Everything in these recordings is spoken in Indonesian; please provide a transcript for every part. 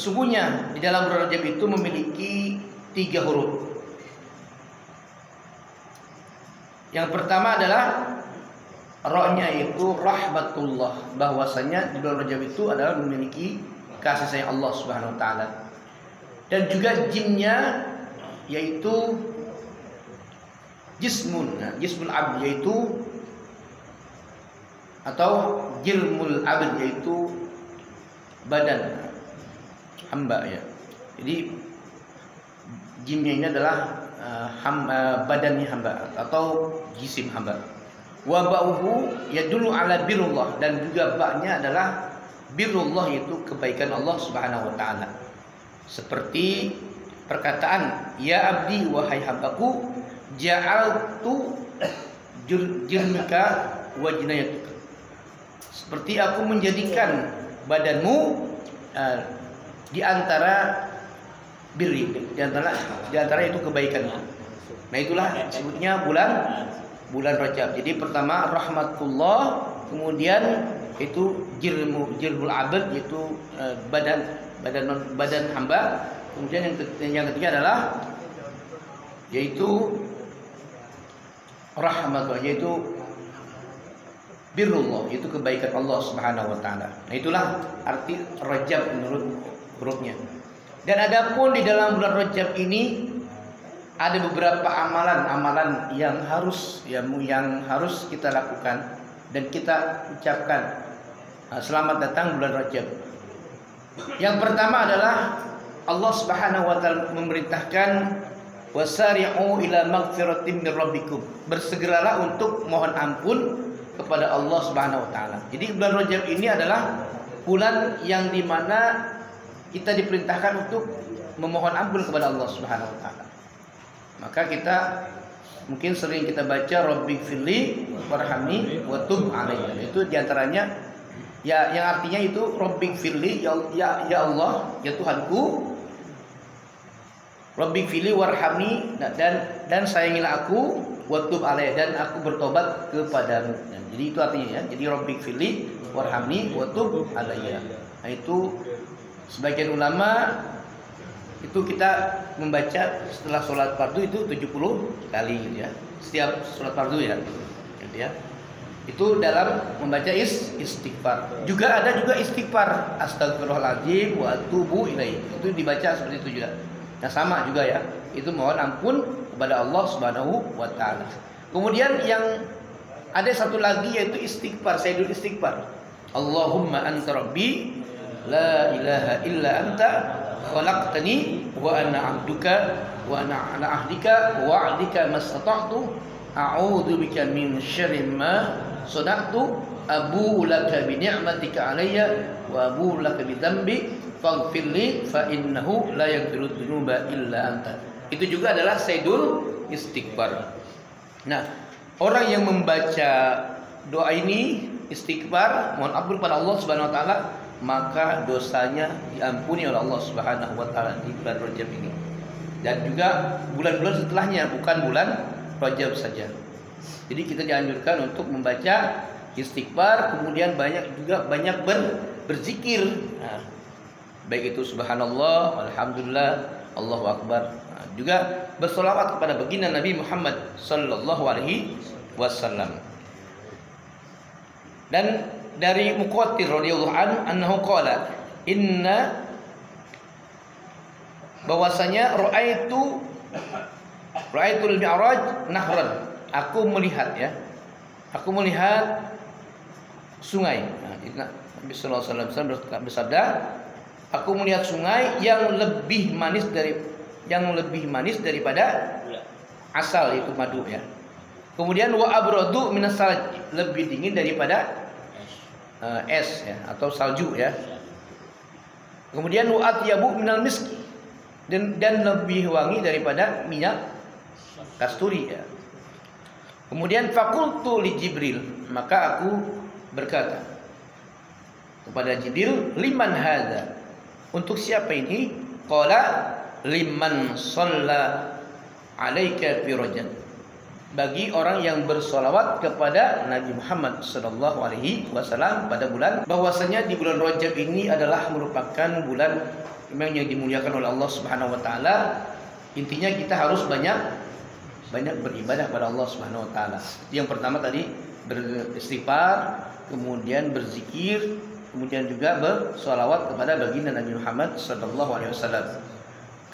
Sesungguhnya di dalam bulan Rajab itu memiliki 3 huruf. Yang pertama adalah ra-nya, yaitu rahmatullah, bahwasanya di bulan Rajab itu adalah memiliki kasih sayang Allah Subhanahu wa taala. Dan juga jimnya, yaitu jismun, jismul abd, yaitu atau jilmul abd, yaitu badan hamba ya. Jadi jimnya ini adalah badannya hamba atau jisim hamba. Wa ba'uhu yadullu ala birrullah, dan juga ba'nya adalah birrullah, yaitu kebaikan Allah Subhanahu wa taala. Seperti perkataan ya abdi, wahai hambaku, ja'altu jirmika wa jinayatuka. Seperti aku menjadikan badanmu di antara birri, di antara itu kebaikan. Nah, itulah disebutnya bulan Rajab. Jadi pertama rahmatullah, kemudian itu jilmul abad, yaitu badan hamba. Kemudian yang ketiga adalah yaitu rahmatullah, yaitu birrullah, yaitu kebaikan Allah Subhanahu wa taala. Nah, itulah arti Rajab menurut hurufnya. Dan adapun di dalam bulan Rajab ini ada beberapa amalan yang harus kita lakukan dan kita ucapkan selamat datang bulan Rajab. Yang pertama adalah Allah Subhanahu wa taala memerintahkan wasari'u ila magfiratin mir rabbikum. Bersegeralah untuk mohon ampun kepada Allah Subhanahu wa taala. Jadi bulan Rajab ini adalah bulan yang dimana kita diperintahkan untuk memohon ampun kepada Allah Subhanahu wa taala. Maka kita mungkin sering kita baca Rabbighfirli warhamni wa tub alayya. Itu diantaranya ya, yang artinya itu Rabbighfirli, ya Allah, ya Tuhanku, Rabbighfirli warhamni, dan sayangilah aku, wa tub alayya, dan aku bertobat kepadamu. Jadi itu artinya ya. Jadi Rabbighfirli warhamni wa tub alayya. Nah, itu sebagian ulama itu kita membaca setelah sholat fardu itu 70 kali gitu ya. Setiap sholat fardu ya. Gitu ya. Itu dalam membaca istighfar. Juga ada juga istighfar, astagfirullahaladzim wa atubu ilaih. Itu dibaca seperti itu juga. Nah, sama juga ya. Itu mohon ampun kepada Allah Subhanahu wa taala. Kemudian yang ada satu lagi yaitu istighfar, sayyidul istighfar. Allahumma anta rabbi la ilaha illa anta khalaqtani wa ana 'abduka wa ana 'ala ahdika wa 'adika mastata'tu a'udzu bika min syarri ma sana'tu abu'u laka bi ni'matika 'alayya wa abu'u laka bi dzambi faghfirli fa innahu la yaghfiru dzunuba illa anta. Itu juga adalah sayyidul istighfar. Nah, orang yang membaca doa ini istighfar, mohon ampun pada Allah Subhanahu wa taala, maka dosanya diampuni oleh Allah Subhanahu wa taala di bulan Rajab ini. Dan juga bulan-bulan setelahnya, bukan bulan Rajab saja. Jadi kita dianjurkan untuk membaca istighfar, kemudian banyak berzikir. Nah, baik itu subhanallah, alhamdulillah, Allahu akbar. Nah, juga bersolawat kepada baginda Nabi Muhammad sallallahu alaihi wasallam. Dan dari Muqatil radhiyallahu anhu qala inna, bahwasanya ra'aitul mi'raj nahran, aku melihat sungai. Nah, Nabi sallallahu alaihi wasallam bersabda, aku melihat sungai yang lebih manis daripada asal, itu madu ya. Kemudian wa abradu minas salj, lebih dingin daripada es ya, atau salju ya. Kemudian wa atyabu minal miski, dan lebih wangi daripada minyak kasturi ya. Kemudian faqultu li Jibril, maka aku berkata kepada Jibril, liman hadza, untuk siapa ini? Qala liman shalla alaika fi Rajab, bagi orang yang bersolawat kepada Nabi Muhammad Sallallahu Alaihi Wasallam pada bulan, bahwasanya di bulan Rajab ini adalah merupakan bulan memang yang dimuliakan oleh Allah Subhanahu Wa Taala. Intinya kita harus banyak beribadah pada Allah Subhanahu Wa Taala. Yang pertama tadi beristighfar, kemudian berzikir, kemudian juga bersolawat kepada baginda Nabi Muhammad Sallallahu Alaihi Wasallam.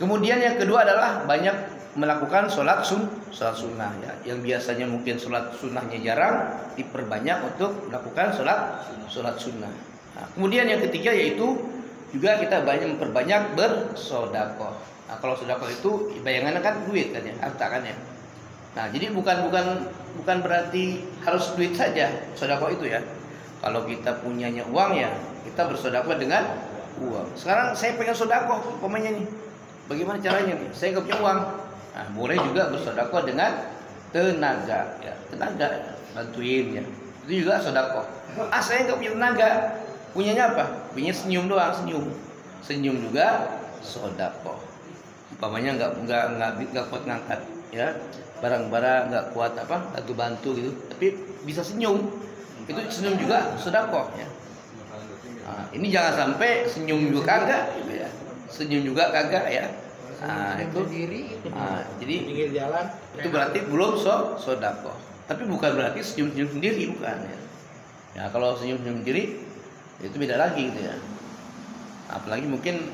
Kemudian yang kedua adalah banyak melakukan sholat sunnah ya. Yang biasanya mungkin sholat sunnahnya jarang, diperbanyak untuk melakukan sholat sunnah. Nah, kemudian yang ketiga yaitu juga kita memperbanyak bersodakoh. Nah, kalau sodakoh itu bayangannya kan duit kan ya, harta kan ya. Nah, jadi bukan berarti harus duit saja sodakoh itu ya. Kalau kita punyanya uang ya kita bersodakoh dengan uang. Sekarang saya pengen sodakoh, umpamanya nih. Bagaimana caranya nih? Saya nggak punya uang. Nah, boleh juga bersodakoh dengan tenaga, ya. Tenaga bantuin ya. Itu juga sodakoh. Saya nggak punya tenaga. Punyanya apa? Punya senyum doang, senyum juga sodakoh. Umpamanya nggak kuat ngangkat, ya. Barang-barang nggak kuat bantu gitu. Tapi bisa senyum. Itu senyum juga sodakoh ya. Nah, ini jangan sampai senyum juga kagak gitu ya. Senyum juga kagak ya. Nah, itu jadi pinggir jalan itu berarti belum sodakoh. Tapi bukan berarti senyum sendiri, bukan ya. Ya kalau senyum sendiri itu beda lagi gitu ya. Apalagi mungkin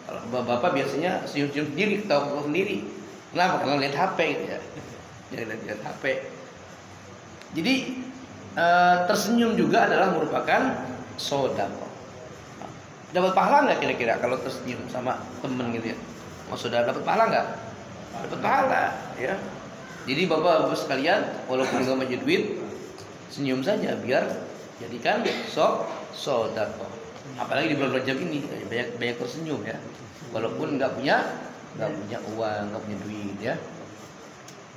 kalau bapak biasanya senyum sendiri, ketawa sendiri. Kenapa? Karena lihat HP gitu ya. Jadi lihat HP. Jadi tersenyum juga adalah merupakan sodakoh. Dapat pahala nggak kira-kira kalau tersenyum sama temen gitu ya? Sudah dapat pahala nggak? Dapat pahala ya. Jadi bapak-bapak sekalian, walaupun nggak punya duit, senyum saja biar jadikan sodakoh. Apalagi di bulan Rajab ini banyak tersenyum ya. Walaupun nggak punya uang, nggak punya duit ya.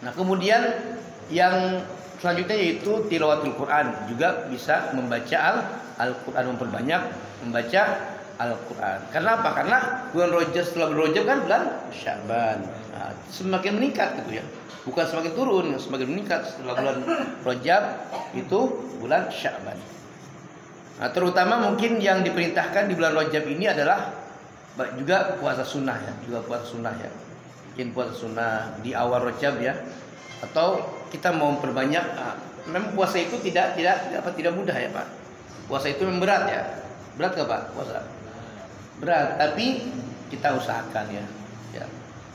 Nah kemudian yang selanjutnya yaitu tilawatul Quran, juga bisa membaca Al-Quran, memperbanyak membaca Al-Quran. Karena apa? Karena bulan Rajab, setelah bulan Rajab kan bulan Sya'ban. Nah, semakin meningkat gitu ya. Bukan semakin turun, semakin meningkat setelah bulan Rajab itu bulan Sya'ban. Nah, terutama mungkin yang diperintahkan di bulan Rajab ini adalah juga puasa sunnah ya, Mungkin puasa sunnah di awal Rajab ya. Atau kita mau memperbanyak. Memang puasa itu tidak mudah ya Pak. Puasa itu memang berat ya. Berat gak Pak puasa? Berat, tapi kita usahakan ya.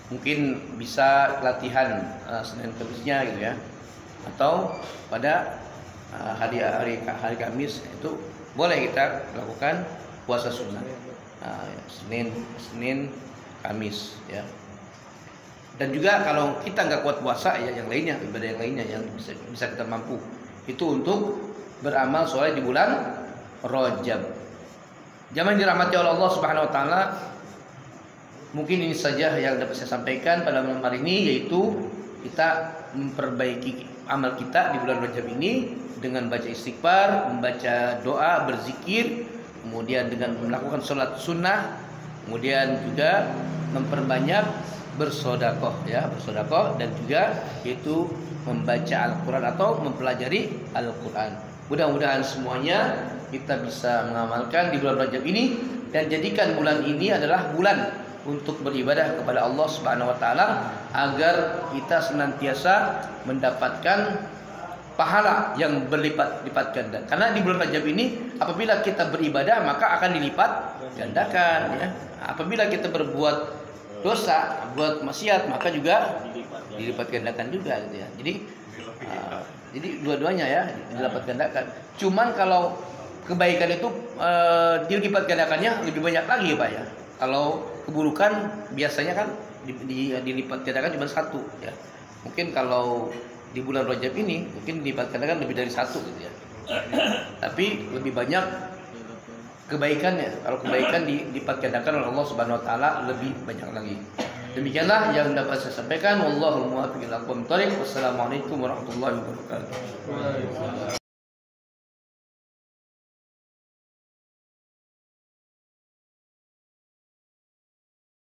Mungkin bisa latihan Senin Kamisnya gitu ya. Atau pada hari Kamis itu boleh kita lakukan puasa sunnah. Senin Kamis ya. Dan juga kalau kita nggak kuat puasa ya yang lainnya, ibadah yang lainnya yang bisa kita mampu itu untuk beramal soleh di bulan Rajab. Jamaah dirahmati oleh Allah Subhanahu Wa Taala, mungkin ini saja yang dapat saya sampaikan pada malam hari ini, yaitu kita memperbaiki amal kita di bulan Rajab ini dengan baca istighfar, membaca doa, berzikir, kemudian dengan melakukan sholat sunnah, kemudian juga memperbanyak bersodakoh dan juga yaitu membaca Al-Quran atau mempelajari Al-Quran. Mudah-mudahan semuanya kita bisa mengamalkan di bulan Rajab ini dan jadikan bulan ini adalah bulan untuk beribadah kepada Allah Subhanahu Wa Taala agar kita senantiasa mendapatkan pahala yang berlipat-lipat ganda. Karena di bulan Rajab ini apabila kita beribadah maka akan dilipat gandakan ya. Apabila kita berbuat dosa, buat maksiat maka juga dilipat gandakan juga gitu ya. Jadi dua-duanya ya dilipat gandakan. Cuman kalau kebaikan itu dilipat gandakannya lebih banyak lagi Pak ya. Kalau keburukan biasanya kan dilipat gandakan cuma satu ya. Mungkin kalau di bulan Rajab ini mungkin dilipat gandakan lebih dari satu gitu ya. Tapi lebih banyak kebaikannya. Kalau kebaikan dilipat gandakan oleh Allah Subhanahu Wa Taala lebih banyak lagi. Demikianlah yang dapat saya sampaikan. Wallahul muwaffiq ila aqwamit thoriq. Wassalamualaikum warahmatullahi wabarakatuh.